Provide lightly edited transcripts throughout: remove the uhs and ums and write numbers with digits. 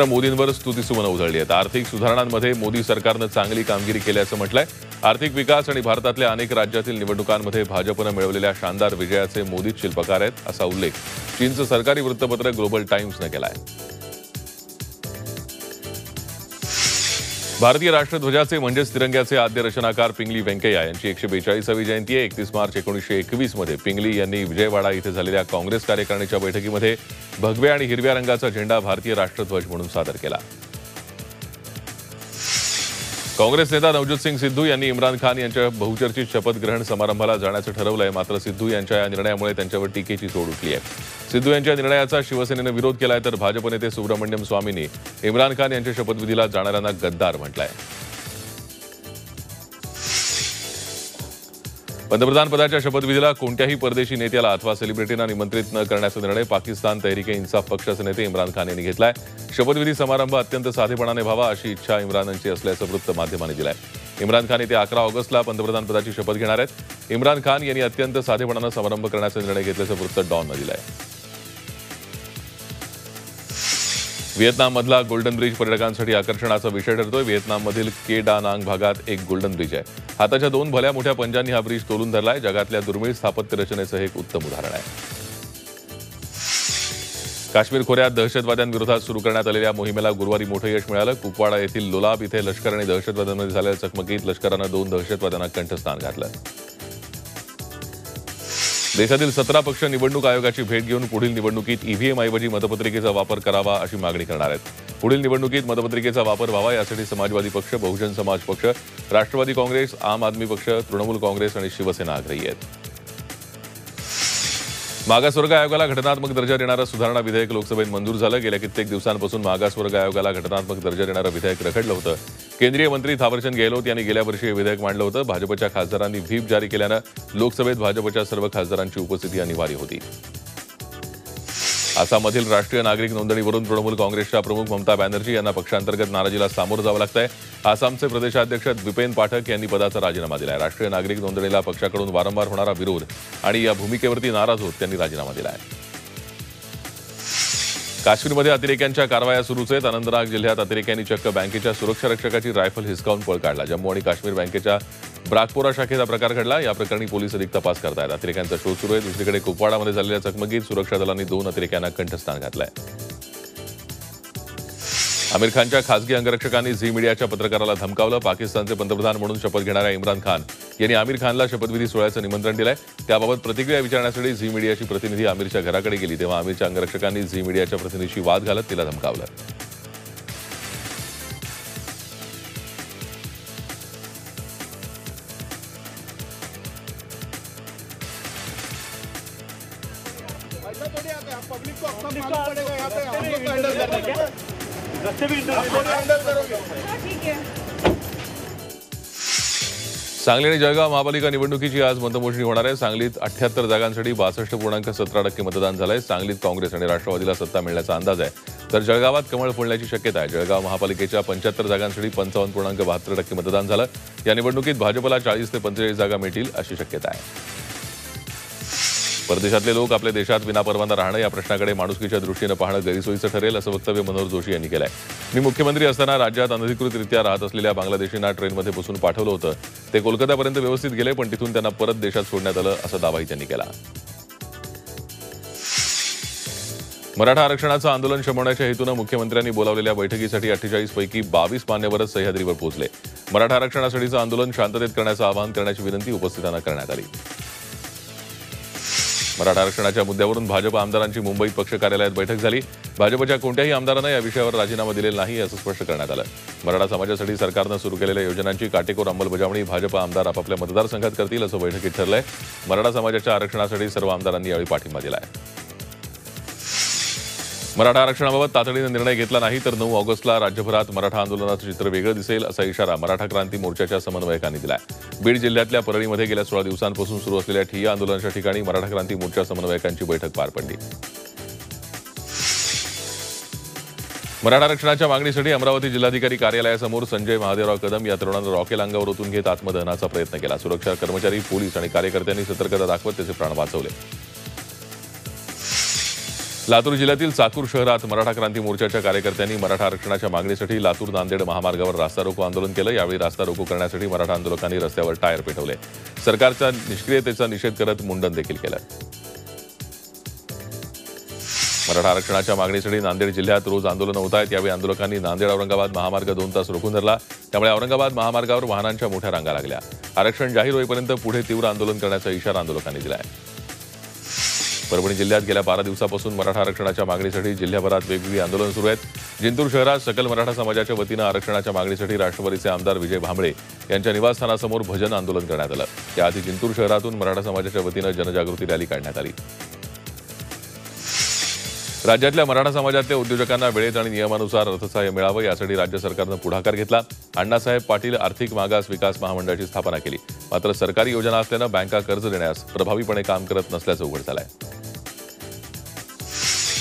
मोदींवर स्तुतीसुमनं उधळली आहेत. आर्थिक सुधारणांमध्ये मोदी सरकारनं चांगली कामगिरी केल्याचं म्हटलंय. आर्थिक विकास आणि भारतातल्या अनेक राज्यातील निवडणुकांमध्ये भाजपनं मिळवलेल्या शानदार विजयाचे मोदीच शिल्पकार आहेत, असा उल्लेख चीनचं सरकारी वृत्तपत्र ग्लोबल टाइम्सनं केला आहे. भारतीय राष्ट्रध्वजाचे म्हणजेच तिरंग्याचे आद्य रचनाकार पिंगली व्यंकय्या यांची 142वी जयंती आहे. 31 मार्च 1921 मध्ये पिंगली यांनी विजयवाडा इथे झालेल्या काँग्रेस कार्यकारिणीच्या बैठकीमध्ये भगव्या आणि हिरव्या रंगाचा झेंडा भारतीय राष्ट्रध्वज म्हणून सादर केला. काँग्रेस नेता नवज्योत सिंग सिद्धू यांनी इम्रान खान यांच्या बहुचर्चित शपथग्रहण समारंभाला जाण्याचं ठरवलंय. मात्र सिद्धू यांच्या या निर्णयामुळे त्यांच्यावर टीकेची झोड उठली आहे. सिद्धू यांच्या निर्णयाचा शिवसेनेनं विरोध केलाय, तर भाजप नेते सुब्रमण्यम स्वामींनी इम्रान खान यांच्या शपथविधीला जाणाऱ्यांना गद्दार म्हटलंय. पंतप्रधान पदाच्या शपथविधीला कोणत्याही परदेशी नेत्याला अथवा सेलिब्रिटींना निमंत्रित न करण्याचा निर्णय पाकिस्तान तहरीक-ए-इन्साफ पक्षाचे नेते इम्रान खान यांनी घेतलाय. शपथविधी समारंभ अत्यंत साधेपणाने व्हावा अशी इच्छा इम्रान यांची असल्याचं वृत्त माध्यमांनी दिलंय. इम्रान खान येत्या 11 ऑगस्टला पंतप्रधान पदाची शपथ घेणार आहेत. इम्रान खान यांनी अत्यंत साधेपणानं समारंभ करण्याचा निर्णय घेतल्याचं वृत्त डॉननं दिलंय. व्हिएतनाममधला गोल्डन ब्रिज पर्यटकांसाठी आकर्षणाचा विषय ठरतोय. व्हिएतनाममधील के डा नांग भागात एक गोल्डन ब्रिज आहे. हाताच्या 2 भल्या मोठ्या पंजांनी हा ब्रिज तोलून धरलाय. जगातल्या दुर्मिळ स्थापत्य रचनेचं एक उत्तम उदाहरण आहे. काश्मीर खोऱ्यात दहशतवाद्यांविरोधात सुरू करण्यात आलेल्या मोहिमेला गुरुवारी मोठं यश मिळालं. कुपवाडा येथील लोलाब इथे लष्कर आणि दहशतवाद्यांमध्ये झालेल्या चकमकीत लष्करानं 2 दहशतवाद्यांना कंठस्नान घातलं. देशातील 17 पक्ष निवडणूक आयोगाची भेट घेऊन पुढील निवडणुकीत ईव्हीएम ऐवजी मतपत्रिकेचा वापर करावा अशी मागणी करणार आहेत. पुढील निवडणुकीत मतपत्रिकेचा वापर व्हावा यासाठी समाजवादी पक्ष, बहुजन समाज पक्ष, राष्ट्रवादी काँग्रेस, आम आदमी पक्ष, तृणमूल काँग्रेस आणि शिवसेना आग्रही आहेत. मागासवर्ग आयोगाला घटनात्मक दर्जा देणारं सुधारणा विधेयक लोकसभेत मंजूर झालं. गेल्या कित्येक दिवसांपासून मागासवर्ग आयोगाला घटनात्मक दर्जा देणारं विधेयक रखडलं होतं. केंद्रीय मंत्री थावरचंद गेहलोत यांनी गेल्या वर्षी हे विधेयक मांडलं होतं. भाजपच्या खासदारांनी व्हीप जारी केल्यानं लोकसभेत भाजपच्या सर्व खासदारांची उपस्थिती अनिवार्य होती. आसाममधील राष्ट्रीय नागरिक नोंदणीवरून तृणमूल काँग्रेसच्या प्रमुख ममता बॅनर्जी यांना पक्षांतर्गत नाराजीला सामोरं जावं लागतंय. आसामचे प्रदेशाध्यक्ष द्विपेन पाठक यांनी पदाचा राजीनामा दिलाय. राष्ट्रीय नागरिक नोंदणीला पक्षाकडून वारंवार होणारा विरोध आणि या भूमिकेवरती नाराज होत त्यांनी राजीनामा दिलाय. काश्मीरमध्ये अतिरेक्यांच्या कारवाया सुरूच आहेत. अनंतनाग जिल्ह्यात अतिरेक्यांनी चक्क बँकेच्या सुरक्षा रक्षकाची रायफल हिसकावून पळ काढला. जम्मू आणि काश्मीर बँकेच्या ब्राकपोरा शाखेत हा प्रकार घडला. या प्रकरणी पोलीस अधिक तपास करतायत. अतिरेक्यांचा शोध सुरू आहे. दुसरीकडे कुपवाडामध्ये झालेल्या चकमकीत सुरक्षा दलांनी 2 अतिरेक्यांना कंठस्नान घातलंय. आमिर खानच्या खासगी अंगरक्षकांनी झी मीडियाच्या पत्रकाराला धमकावलं. पाकिस्तानचे पंतप्रधान म्हणून शपथ घेणाऱ्या इम्रान खान यांनी आमिर खानला शपथविधी सोहळ्याचं निमंत्रण दिलंय. त्याबाबत प्रतिक्रिया विचारण्यासाठी झी मीडियाची प्रतिनिधी आमिरच्या घराकडे गेली, तेव्हा आमिरच्या अंगरक्षकांनी झी मीडियाच्या प्रतिनिधीशी वाद घालत तिला धमकावलं. सांगली आणि जळगाव महापालिका निवडणुकीची आज मतमोजणी होणार आहे. सांगलीत 78 जागांसाठी 62.17% मतदान झालंय. सांगलीत काँग्रेस आणि राष्ट्रवादीला सत्ता मिळण्याचा अंदाज आहे, तर जळगावात कमळ फुलण्याची शक्यता आहे. जळगाव महापालिकेच्या 75 जागांसाठी 55.72% मतदान झालं. या निवडणुकीत भाजपला 40 ते 45 जागा मिळतील अशी शक्यता आहे. परदेशातले लोक आपल्या देशात विनापरवाना राहणं या प्रश्नाकडे माणुसकीच्या दृष्टीनं पाहणं गैरसोयीचं ठरेल, असं वक्तव्य मनोहर जोशी यांनी केलंय. मी मुख्यमंत्री असताना राज्यात अनधिकृतरित्या राहत असलेल्या बांगलादेशींना ट्रेनमध्ये बसून पाठवलं होतं. ते कोलकातापर्यंत व्यवस्थित गेले, पण तिथून त्यांना परत देशात सोडण्यात आलं, असा दावाही त्यांनी केला. मराठा आरक्षणाचं आंदोलन शमवण्याच्या हेतूनं मुख्यमंत्र्यांनी बोलावलेल्या बैठकीसाठी 48 पैकी 22 मान्यवरच सह्याद्रीवर पोहोचले. मराठा आरक्षणासाठीचं आंदोलन शांततेत करण्याचं आवाहन करण्याची विनंती उपस्थितांना करण्यात आली. मराठा आरक्षणाच्या मुद्द्यावरून भाजप आमदारांची मुंबईत पक्ष कार्यालयात बैठक झाली. भाजपच्या कोणत्याही आमदारांना या विषयावर राजीनामा दिलेला नाही, असं स्पष्ट करण्यात आलं. मराठा समाजासाठी सरकारनं सुरू केलेल्या योजनांची काटेकोर अंमलबजावणी भाजप आमदार आपापल्या मतदारसंघात करतील, असं बैठकीत ठरलंय. मराठा समाजाच्या आरक्षणासाठी सर्व आमदारांनी यावेळी पाठिंबा दिलाय. मराठा आरक्षणाबाबत तातडीनं निर्णय घेतला नाही तर 9 ऑगस्टला राज्यभरात मराठा आंदोलनाचं चित्र वेगळं दिसेल, असा इशारा मराठा क्रांती मोर्चाच्या समन्वयकांनी दिलाय. बीड जिल्ह्यातल्या परळीमध्ये गेल्या 16 दिवसांपासून सुरू असलेल्या ठिय्या आंदोलनाच्या ठिकाणी मराठा क्रांती मोर्चा समन्वयकांची बैठक पार पडली. मराठा आरक्षणाच्या मागणीसाठी अमरावती जिल्हाधिकारी कार्यालयासमोर संजय महादेवराव कदम या तरुणानं रॉकेल अंगावर ओतून घेत आत्मदहनाचा प्रयत्न केला. सुरक्षा कर्मचारी, पोलीस आणि कार्यकर्त्यांनी सतर्कता दाखवत त्याचे प्राण वाचवले. लातूर जिल्ह्यातील चाकूर शहरात मराठा क्रांती मोर्चाच्या कार्यकर्त्यांनी मराठा आरक्षणाच्या मागणीसाठी लातूर नांदेड महामार्गावर रास्ता रोको आंदोलन केलं। यावेळी रास्ता रोको करण्यासाठी मराठा आंदोलकांनी रस्त्यावर टायर पेटवले। सरकारच्या निष्क्रियतेचा निषेध करत मुंडन देखील केलं। मराठा आरक्षणाच्या मागणीसाठी नांदेड जिल्ह्यात रोज आंदोलन होत आहेत। यावेळी आंदोलकांनी नांदेड औरंगाबाद महामार्ग 2 तास रोखून धरला। त्यामुळे औरंगाबाद महामार्गावर वाहनांच्या मोठ्या रांगा लागल्या। आरक्षण जाहीर होईपर्यंत पुढे तीव्र आंदोलन करण्याचा इशारा आंदोलकांनी दिला आहे। परभणी जिल्ह्यात गेल्या 12 दिवसापासून मराठा आरक्षणाच्या मागणीसाठी जिल्ह्याभरात वेगवेगळी आंदोलन सुरू आहेत। जिंतूर शहरात सकल मराठा समाजाच्या वतीनं आरक्षणाच्या मागणीसाठी राष्ट्रवादीचे आमदार विजय भांबळे यांच्या निवासस्थानासमोर भजन आंदोलन करण्यात आलं। त्याआधी जिंतूर शहरातून मराठा समाजाच्या वतीनं जनजागृती रॅली काढण्यात आली। राज्यातल्या मराठा समाजातल्या उद्योजकांना वेळेत आणि नियमानुसार अर्थसहाय्य मिळावं यासाठी राज्य सरकारनं पुढाकार घेतला। अण्णासाहेब पाटील आर्थिक मागास विकास महामंडळाची स्थापना केली। मात्र सरकारी योजना असल्यानं बँका कर्ज देण्यास प्रभावीपणे काम करत नसल्याचं उघड झालंय।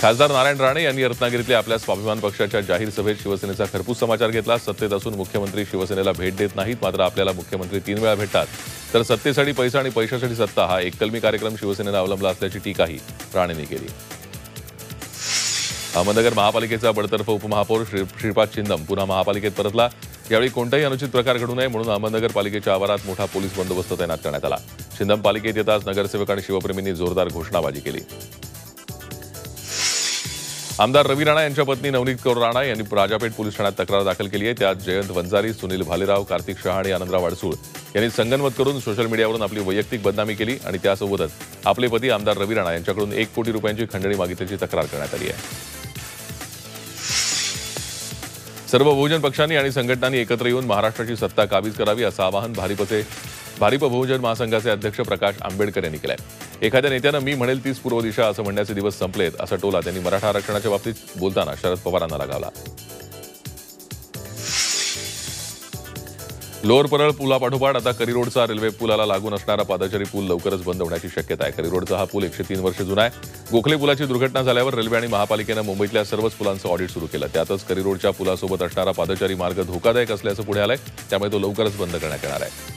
खासदार नारायण राणे यांनी रत्नागिरीतल्या आपल्या स्वाभिमान पक्षाच्या जाहीर सभेत शिवसेनेचा खरपूस समाचार घेतला। सत्तेत असून मुख्यमंत्री शिवसेनेला भेट देत नाहीत, मात्र आपल्याला मुख्यमंत्री 3 वेळा भेटतात, तर सत्तेसाठी पैसा आणि पैशासाठी सत्ता हा एककलमी कार्यक्रम शिवसेनेनं अवलंबला असल्याची टीकाही राणेंनी केली। अहमदनगर महापालिकेचा बडतर्फ उपमहापौर श्रीपाद छिंदम पुन्हा महापालिकेत परतला। यावेळी कोणताही अनुचित प्रकार घडू नये म्हणून अहमदनगर पालिकेच्या आवारात मोठा पोलीस बंदोबस्त तैनात करण्यात आला। छिंदम पालिकेत येताच नगरसेवक आणि शिवप्रेमींनी जोरदार घोषणाबाजी केली। आमदार रवी राणा यांच्या पत्नी नवनीत कौर राणा यांनी राजापेठ पोलीस ठाण्यात तक्रार दाखल केली आहे। त्यात जयंत वंजारी, सुनील भालेराव, कार्तिक शहा आणि आनंदराव वाडसूळ यांनी संगनमत करून सोशल मीडियावरून आपली वैयक्तिक बदनामी केली आणि त्यासोबतच आपले पती आमदार रवी राणा यांच्याकडून 1 कोटी रुपयांची खंडणी मागितल्याची तक्रार करण्यात आली आहे। सर्व बहुजन पक्षांनी आणि संघटनांनी एकत्र येऊन महाराष्ट्राची सत्ता काबीज करावी असं आवाहन भारिप बहुजन महासंघाचे अध्यक्ष प्रकाश आंबेडकर यांनी केलं आहे। एखाद्या नेत्यानं मी म्हणेल तीच पूर्व दिशा असं म्हणण्याचे दिवस संपलेत असा टोला त्यांनी मराठा आरक्षणाच्या बाबतीत बोलताना शरद पवारांना लगावला। लोअर परळ पुलापाठोपाठ आता करिरोडचा रेल्वे पुलाला लागून असणारा पादचारी पूल लवकरच बंद होण्याची शक्यता आहे। करिरोडचा हा पूल 103 वर्ष जुना आहे। गोखले पुलाची दुर्घटना झाल्यावर रेल्वे आणि महापालिकेनं मुंबईतल्या सर्वच पुलांचं ऑडिट सुरू केलं। त्यातच करिरोडच्या पुलासोबत असणारा पादचारी मार्ग धोकादायक असल्याचं पुढे आलंय, त्यामुळे तो लवकरच बंद करण्यात येणार आहे।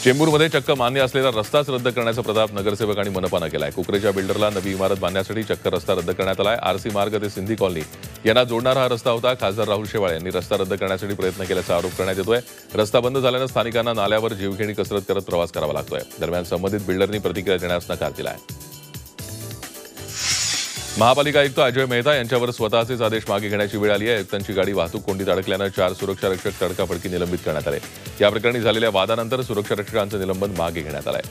चेंबूरमध्ये चक्क मान्य असलेला रस्ताच रद्द करण्याचा प्रताप नगरसेवक आणि मनपानं केलाय। कुकरेच्या बिल्डरला नवी इमारत बांधण्यासाठी चक्क रस्ता रद्द करण्यात आलाय। आरसी मार्ग ते सिंधी कॉलनी यांना जोडणारा हा रस्ता होता। खासदार राहुल शेवाळे यांनी रस्ता रद्द करण्यासाठी प्रयत्न केल्याचा आरोप करण्यात येतोय। रस्ता बंद झाल्यानं स्थानिकांना नाल्यावर जीवघेणी कसरत करत प्रवास करावा लागतोय। दरम्यान संबंधित बिल्डरनी प्रतिक्रिया देण्यास नकार दिलाय। महापालिका आयुक्त अजय मेहता यांच्यावर स्वतःचेच आदेश मागे घेण्याची वेळ आली आहे। आयुक्तांची गाडी वाहतूक कोंडीत अडकल्यानं 4 सुरक्षा रक्षक तडकाफडकी निलंबित करण्यात आले। या प्रकरणी झालेल्या वादानंतर सुरक्षा रक्षकांचं निलंबन मागे घेण्यात आलंय।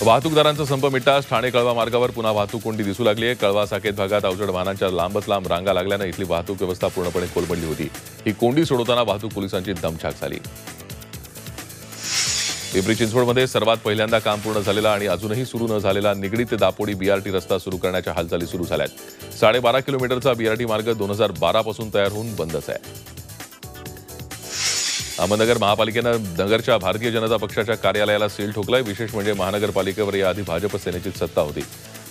वाहतूकदारांचा संप मिटताच ठाणे कळवा मार्गावर पुन्हा वाहतूक कोंडी दिसू लागली आहे। कळवा साकेत भागात अवजड वाहनांच्या लांबच लांब रांगा लागल्यानं इथली वाहतूक व्यवस्था पूर्णपणे कोलमडली होती। ही कोंडी सोडवताना वाहतूक पोलिसांची दमछाक झाली। पिंपरी चिंचवडमध्ये सर्वात पहिल्यांदा काम पूर्ण झालेला आणि अजूनही सुरू न झालेला निगडी ते दापोडी बीआरटी रस्ता सुरू करण्याच्या हालचाली सुरू झाल्यात। 12.5 किलोमीटरचा बीआरटी मार्ग 2012 पासून तयार होऊन बंदच आहे। अहमदनगर महापालिकेनं नगरच्या भारतीय जनता पक्षाच्या कार्यालयाला सील ठोकलाय। विशेष म्हणजे महानगरपालिकेवर याआधी भाजप सेनेचीच सत्ता होती,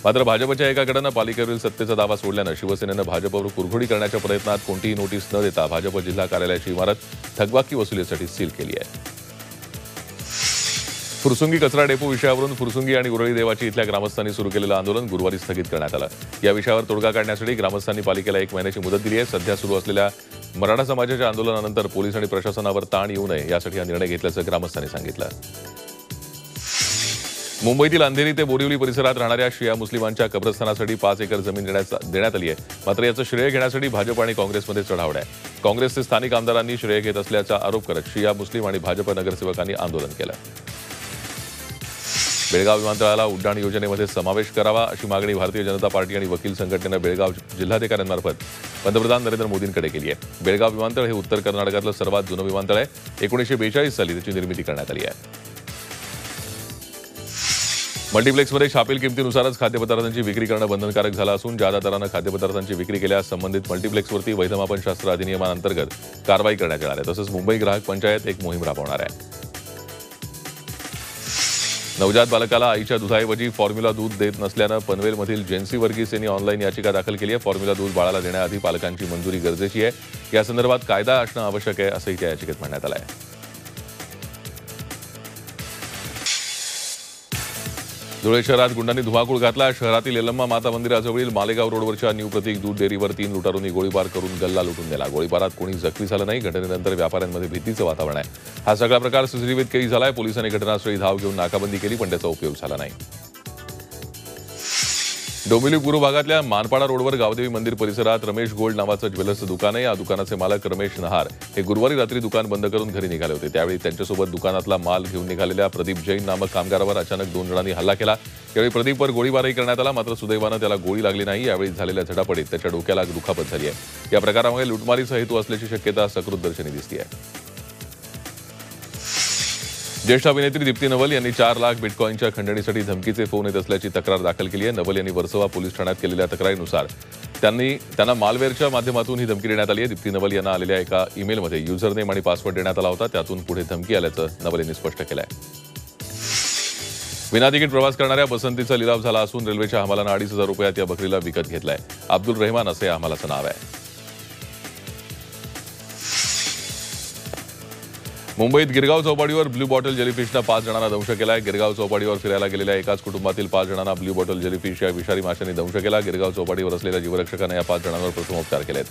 मात्र भाजपच्या एका गटानं पालिकेवरील सत्तेचा दावा सोडल्यानं शिवसेनेनं भाजपवर कुरघोडी करण्याच्या प्रयत्नात कोणतीही नोटीस न देता भाजप जिल्हा कार्यालयाची इमारत थकबाकी वसुलीसाठी सील केली आहे। फुरसुंगी कचरा डेपो विषयावरून फुरसुंगी आणि उरळी देवाची इथल्या ग्रामस्थांनी सुरू केलेलं आंदोलन गुरुवारी स्थगित करण्यात आलं। या विषयावर तोडगा काढण्यासाठी ग्रामस्थांनी पालिकेला 1 महिन्याची मुदत दिली आहे। सध्या सुरू असलेल्या मराठा समाजाच्या आंदोलनानंतर पोलीस आणि प्रशासनावर ताण येऊ नये यासाठी हा निर्णय घेतल्याचं ग्रामस्थांनी सांगितलं। मुंबईतील अंधेरी ते बोरिवली परिसरात राहणाऱ्या शिया मुस्लिमांच्या कब्रस्थानासाठी 5 एकर जमीन देण्यात आली आहे, मात्र याचं श्रेय घेण्यासाठी भाजप आणि काँग्रेसमध्ये चढावड आहे। काँग्रेसचे स्थानिक आमदारांनी श्रेय घेत असल्याचा आरोप करत शिया मुस्लिम आणि भाजप नगरसेवकांनी आंदोलन केलं। बेळगाव विमानतळाला उड्डाण योजनेमध्ये समावेश करावा अशी मागणी भारतीय जनता पार्टी आणि वकील संघटनेनं बेळगाव जिल्हाधिकाऱ्यांमार्फत पंतप्रधान नरेंद्र मोदींकडे केली आहे। बेळगाव विमानतळ हे उत्तर कर्नाटकातलं सर्वात जुनं विमानतळ आहे। 1942 साली त्याची निर्मिती करण्यात आली आहे। मल्टीप्लेक्समध्ये छापील किमतीनुसारच खाद्यपदार्थांची विक्री करणं बंधनकारक झालं असून जादा दरानं खाद्यपदार्थांची विक्री केल्यास संबंधित मल्टीप्लेक्सवरती वैधमापनशास्त्र अधिनियमांतर्गत कारवाई करण्यात येणार आहे। तसंच मुंबई ग्राहक पंचायत एक मोहीम राबवणार आहे। नवजात बालकाला आईच्या दुधाऐवजी फॉर्म्युला दूध देत नसल्यानं पनवेलमधील जेन्सी वर्गीस यांनी ऑनलाईन याचिका दाखल केली आहे। फॉर्म्युला दूध बाळाला देण्याआधी पालकांची मंजुरी गरजेची आहे। या संदर्भात कायदा असणं आवश्यक आहे असंही त्या याचिकेत म्हणण्यात आलं आहे। धुळे शहरात गुंडांनी धुमाकूळ घातला. शहरातील यल्लम्मा माता मंदिराजवळील मालेगाव रोडवरच्या न्यू प्रतीक दूध डेअरीवर 3 लुटारूंनी गोळीबार करून गल्ला लुटून नेला. गोळीबारात कोणी जखमी झालं नाही. घटनेनंतर व्यापाऱ्यांमध्ये भीतीचं वातावरण आहे. हा सगळा प्रकार सीसीटीव्हीत कैद झालाय. पोलिसांनी घटनास्थळी धाव घेऊन नाकाबंदी केली, पण त्याचा उपयोग झाला नाही. डोंबिवली पूर्व भागातल्या मानपाडा रोडवर गावदेवी मंदिर परिसरात रमेश गोल्ड नावाचं ज्वेलर्सचं दुकान आहे. या दुकानाचे मालक रमेश नहार हे गुरुवारी रात्री दुकान बंद करून घरी निघाले होते. त्यावेळी त्यांच्यासोबत दुकानातला माल घेऊन निघालेल्या प्रदीप जैन नामक कामगारावर अचानक 2 जणांनी हल्ला केला. यावेळी प्रदीपवर गोळीबारही करण्यात आला, मात्र सुदैवानं त्याला गोळी लागली नाही. यावेळी झालेल्या झटापटीत त्याच्या डोक्याला दुखापत झाली आहे. या प्रकारामुळे लुटमारीचा हेतू असल्याची शक्यता सकृतदर्शनी दिसते आहे. ज्येष्ठ अभिनेत्री दीप्ती नवल यांनी 4 लाख बिटकॉईनच्या खंडणीसाठी धमकीचे फोन येत असल्याची तक्रार दाखल केली आहे. नवल यांनी वर्सोवा पोलीस ठाण्यात केलेल्या तक्रारीनुसार त्यांना मालवेअरच्या माध्यमातून ही धमकी देण्यात आली आहे. दीप्ती नवल यांना आलेल्या एका ईमेलमध्ये युजरनेम आणि पासवर्ड देण्यात आला होता. त्यातून पुढे धमकी आल्याचं नवल यांनी स्पष्ट केलं आहे. विनातिकीट प्रवास करणाऱ्या बसंतीचा लिलाव झाला असून रेल्वेच्या हमालानं 2,500 रुपयात या बकरीला विकत घेतलाय. अब्दुल रहमान असे या हमालाचं नाव आहे. मुंबईत गिरगाव चौपाटीवर ब्ल्यू बॉटल जेलीफिशनं 5 जणांना दंश केलाय. गिरगाव चौपाटीवर फिरायला गेलेल्या एकाच कुटुंबातील 5 जणांना ब्ल्यू बॉटल जेलीफिश या विषारी माशांनी दंश केला. गिरगाव चौपाटीवर असलेल्या जीवरक्षकाने या 5 जणांवर प्रथमोपचार केलेत.